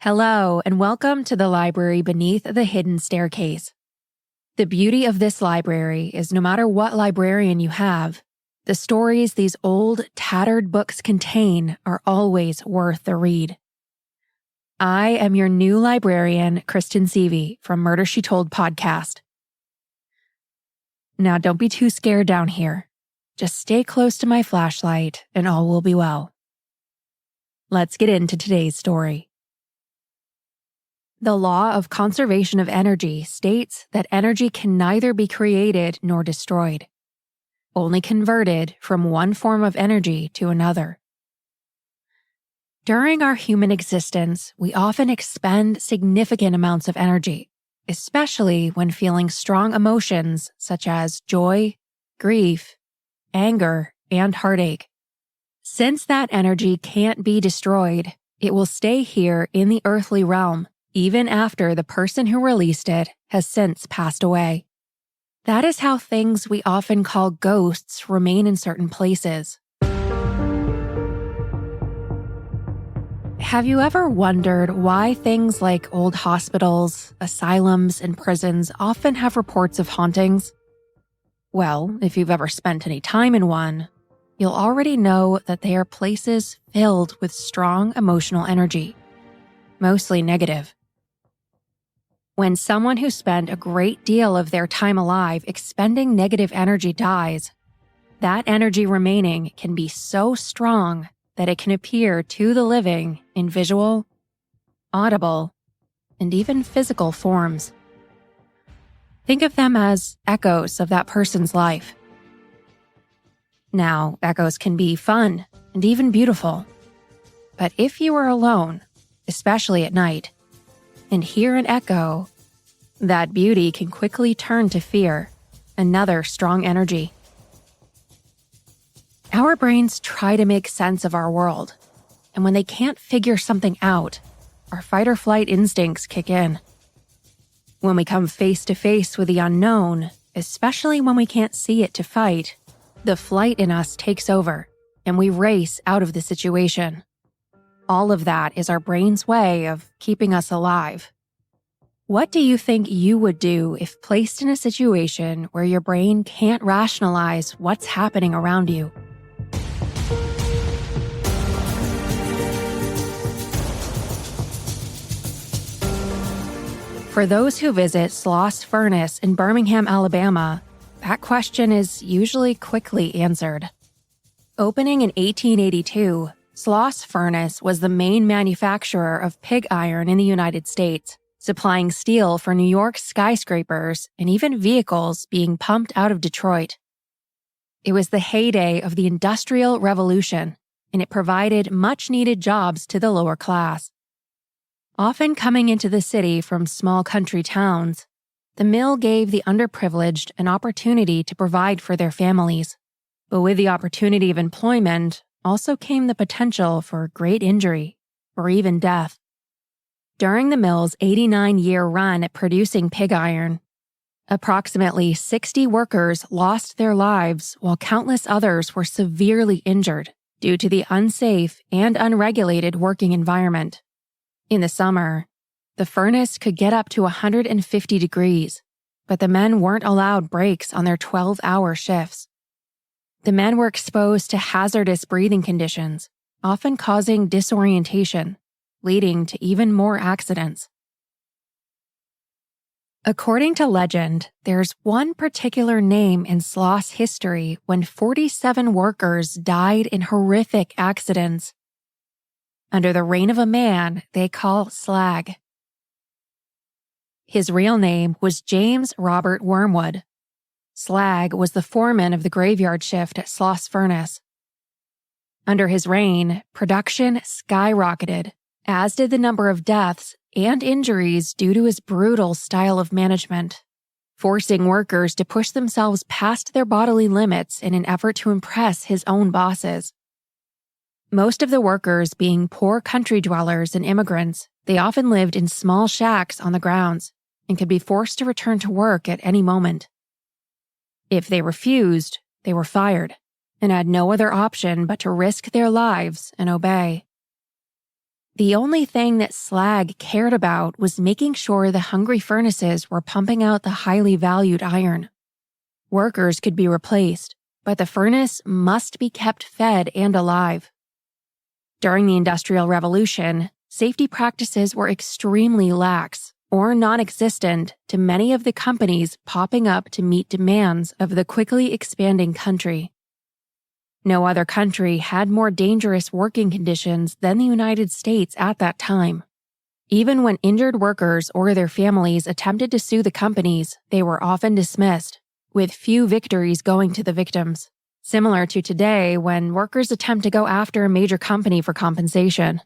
Hello, and welcome to the library beneath the hidden staircase. The beauty of this library is no matter what librarian you have, the stories these old, tattered books contain are always worth the read. I am your new librarian, Kristen Seavey from Murder, She Told podcast. Now, don't be too scared down here. Just stay close to my flashlight and all will be well. Let's get into today's story. The law of conservation of energy states that energy can neither be created nor destroyed, only converted from one form of energy to another. During our human existence, we often expend significant amounts of energy, especially when feeling strong emotions such as joy, grief, anger, and heartache. Since that energy can't be destroyed, it will stay here in the earthly realm, even after the person who released it has since passed away. That is how things we often call ghosts remain in certain places. Have you ever wondered why things like old hospitals, asylums, and prisons often have reports of hauntings? Well, if you've ever spent any time in one, you'll already know that they are places filled with strong emotional energy, mostly negative. When someone who spent a great deal of their time alive expending negative energy dies, that energy remaining can be so strong that it can appear to the living in visual, audible, and even physical forms. Think of them as echoes of that person's life. Now, echoes can be fun and even beautiful. But if you are alone, especially at night, and hear an echo, that beauty can quickly turn to fear, another strong energy. Our brains try to make sense of our world, and when they can't figure something out, our fight or flight instincts kick in. When we come face to face with the unknown, especially when we can't see it to fight, the flight in us takes over, and we race out of the situation. All of that is our brain's way of keeping us alive. What do you think you would do if placed in a situation where your brain can't rationalize what's happening around you? For those who visit Sloss Furnace in Birmingham, Alabama, that question is usually quickly answered. Opening in 1882, Sloss Furnace was the main manufacturer of pig iron in the United States, supplying steel for New York's skyscrapers and even vehicles being pumped out of Detroit. It was the heyday of the Industrial Revolution, and it provided much-needed jobs to the lower class. Often coming into the city from small country towns, the mill gave the underprivileged an opportunity to provide for their families. But with the opportunity of employment also came the potential for great injury, or even death. During the mill's 89-year run at producing pig iron, approximately 60 workers lost their lives while countless others were severely injured due to the unsafe and unregulated working environment. In the summer, the furnace could get up to 150 degrees, but the men weren't allowed breaks on their 12-hour shifts. The men were exposed to hazardous breathing conditions, often causing disorientation, leading to even more accidents. According to legend, there's one particular name in Sloss history when 47 workers died in horrific accidents. Under the reign of a man they call Slag. His real name was James Robert Wormwood. Slag was the foreman of the graveyard shift at Sloss Furnace. Under his reign, production skyrocketed, as did the number of deaths and injuries due to his brutal style of management, forcing workers to push themselves past their bodily limits in an effort to impress his own bosses. Most of the workers being poor country dwellers and immigrants, they often lived in small shacks on the grounds and could be forced to return to work at any moment. If they refused, they were fired and had no other option but to risk their lives and obey. The only thing that Slag cared about was making sure the hungry furnaces were pumping out the highly valued iron. Workers could be replaced, but the furnace must be kept fed and alive. During the Industrial Revolution, safety practices were extremely lax or non-existent to many of the companies popping up to meet demands of the quickly expanding country. No other country had more dangerous working conditions than the United States at that time. Even when injured workers or their families attempted to sue the companies, they were often dismissed, with few victories going to the victims, similar to today when workers attempt to go after a major company for compensation.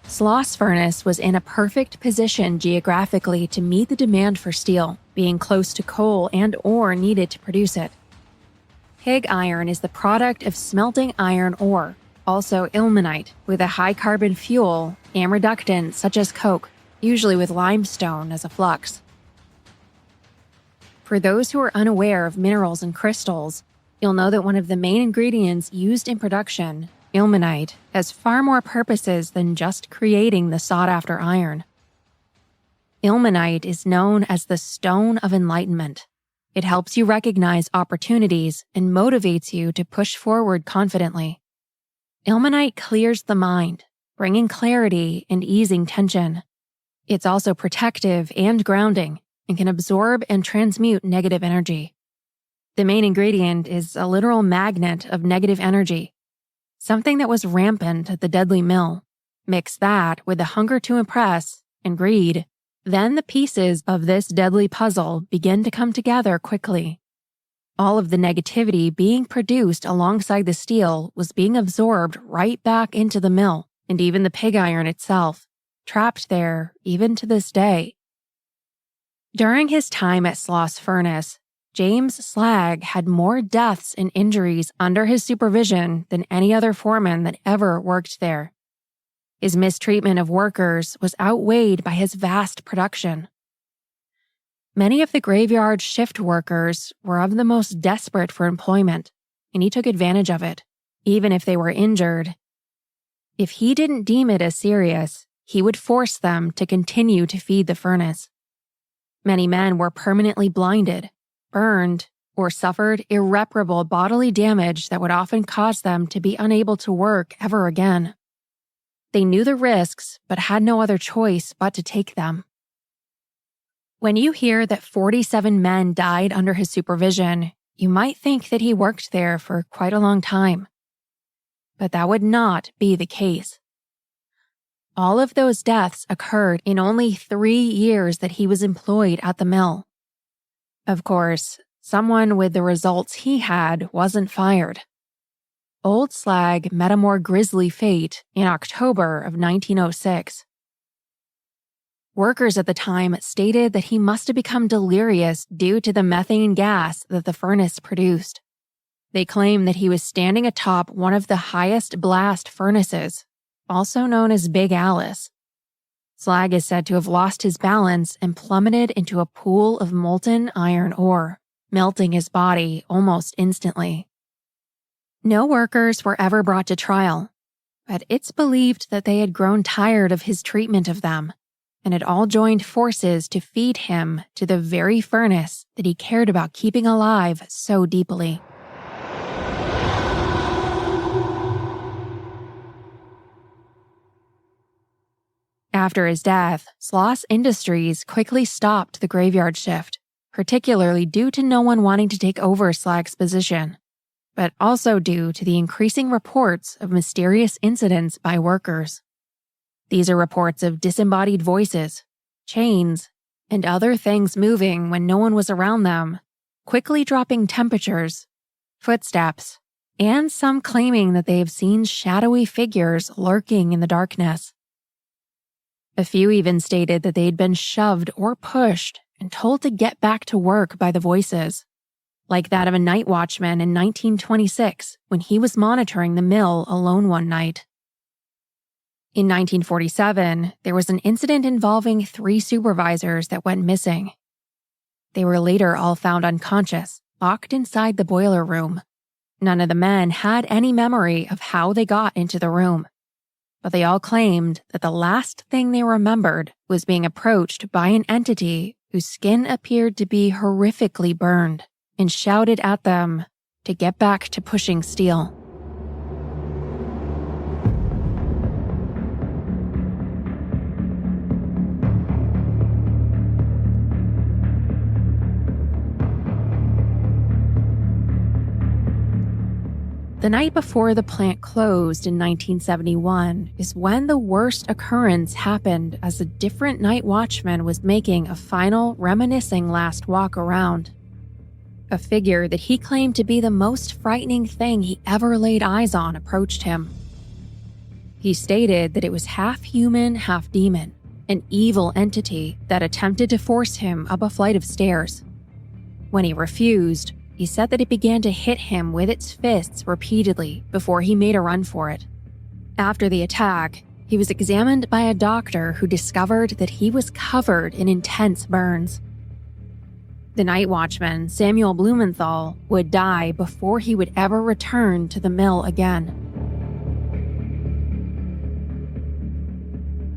Sloss Furnace was in a perfect position geographically to meet the demand for steel, being close to coal and ore needed to produce it. Pig iron is the product of smelting iron ore, also ilmenite, with a high-carbon fuel and reductant such as coke, usually with limestone as a flux. For those who are unaware of minerals and crystals, you'll know that one of the main ingredients used in production, ilmenite, has far more purposes than just creating the sought-after iron. Ilmenite is known as the Stone of Enlightenment. It helps you recognize opportunities and motivates you to push forward confidently. Ilmenite clears the mind, bringing clarity and easing tension. It's also protective and grounding and can absorb and transmute negative energy. The main ingredient is a literal magnet of negative energy, something that was rampant at the deadly mill. Mix that with the hunger to impress and greed, then the pieces of this deadly puzzle begin to come together quickly. All of the negativity being produced alongside the steel was being absorbed right back into the mill, and even the pig iron itself, trapped there even to this day. During his time at Sloss Furnace, James Slag had more deaths and injuries under his supervision than any other foreman that ever worked there. His mistreatment of workers was outweighed by his vast production. Many of the graveyard shift workers were of the most desperate for employment, and he took advantage of it, even if they were injured. If he didn't deem it as serious, he would force them to continue to feed the furnace. Many men were permanently blinded, burned, or suffered irreparable bodily damage that would often cause them to be unable to work ever again. They knew the risks, but had no other choice but to take them. When you hear that 47 men died under his supervision, you might think that he worked there for quite a long time. But that would not be the case. All of those deaths occurred in only 3 years that he was employed at the mill. Of course, someone with the results he had wasn't fired. Old Slag met a more grisly fate in October of 1906. Workers at the time stated that he must have become delirious due to the methane gas that the furnace produced. They claimed that he was standing atop one of the highest blast furnaces, also known as Big Alice. Slag is said to have lost his balance and plummeted into a pool of molten iron ore, melting his body almost instantly. No workers were ever brought to trial, but it's believed that they had grown tired of his treatment of them and had all joined forces to feed him to the very furnace that he cared about keeping alive so deeply. After his death, Sloss Industries quickly stopped the graveyard shift, particularly due to no one wanting to take over Slag's position, but also due to the increasing reports of mysterious incidents by workers. These are reports of disembodied voices, chains, and other things moving when no one was around them, quickly dropping temperatures, footsteps, and some claiming that they have seen shadowy figures lurking in the darkness. A few even stated that they had been shoved or pushed and told to get back to work by the voices, like that of a night watchman in 1926 when he was monitoring the mill alone one night. In 1947, there was an incident involving 3 supervisors that went missing. They were later all found unconscious, locked inside the boiler room. None of the men had any memory of how they got into the room, but they all claimed that the last thing they remembered was being approached by an entity whose skin appeared to be horrifically burned and shouted at them to get back to pushing steel. The night before the plant closed in 1971 is when the worst occurrence happened, as a different night watchman was making a final, reminiscing last walk around. A figure that he claimed to be the most frightening thing he ever laid eyes on approached him. He stated that it was half human, half demon, an evil entity that attempted to force him up a flight of stairs. When he refused, he said that it began to hit him with its fists repeatedly before he made a run for it. After the attack, he was examined by a doctor who discovered that he was covered in intense burns. The night watchman, Samuel Blumenthal, would die before he would ever return to the mill again.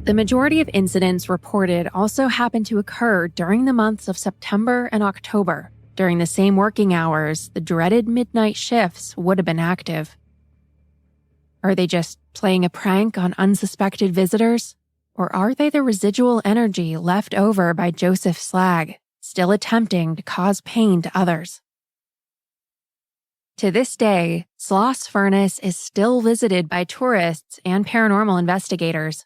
The majority of incidents reported also happened to occur during the months of September and October. During the same working hours, the dreaded midnight shifts would have been active. Are they just playing a prank on unsuspected visitors? Or are they the residual energy left over by Joseph Slag, still attempting to cause pain to others? To this day, Sloss Furnace is still visited by tourists and paranormal investigators.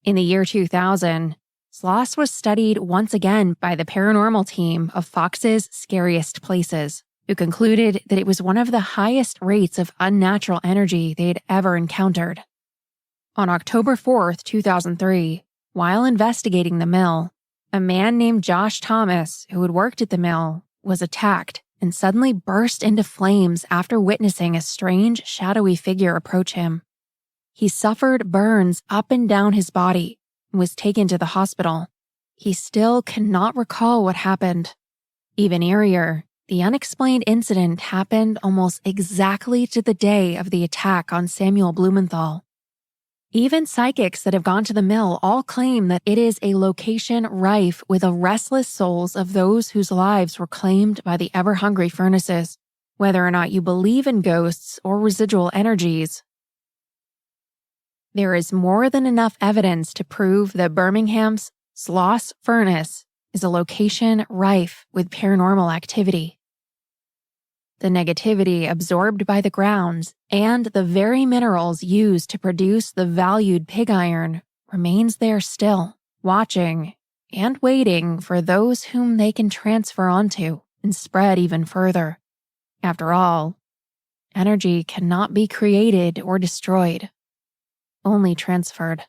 In the year 2000, Sloss was studied once again by the paranormal team of Fox's Scariest Places, who concluded that it was one of the highest rates of unnatural energy they had ever encountered. On October 4, 2003, while investigating the mill, a man named Josh Thomas, who had worked at the mill, was attacked and suddenly burst into flames after witnessing a strange, shadowy figure approach him. He suffered burns up and down his body and was taken to the hospital. He still cannot recall what happened. Even eerier, the unexplained incident happened almost exactly to the day of the attack on Samuel Blumenthal. Even psychics that have gone to the mill all claim that it is a location rife with the restless souls of those whose lives were claimed by the ever-hungry furnaces, whether or not you believe in ghosts or residual energies. There is more than enough evidence to prove that Birmingham's Sloss Furnace is a location rife with paranormal activity. The negativity absorbed by the grounds and the very minerals used to produce the valued pig iron remains there still, watching and waiting for those whom they can transfer onto and spread even further. After all, energy cannot be created or destroyed, only transferred.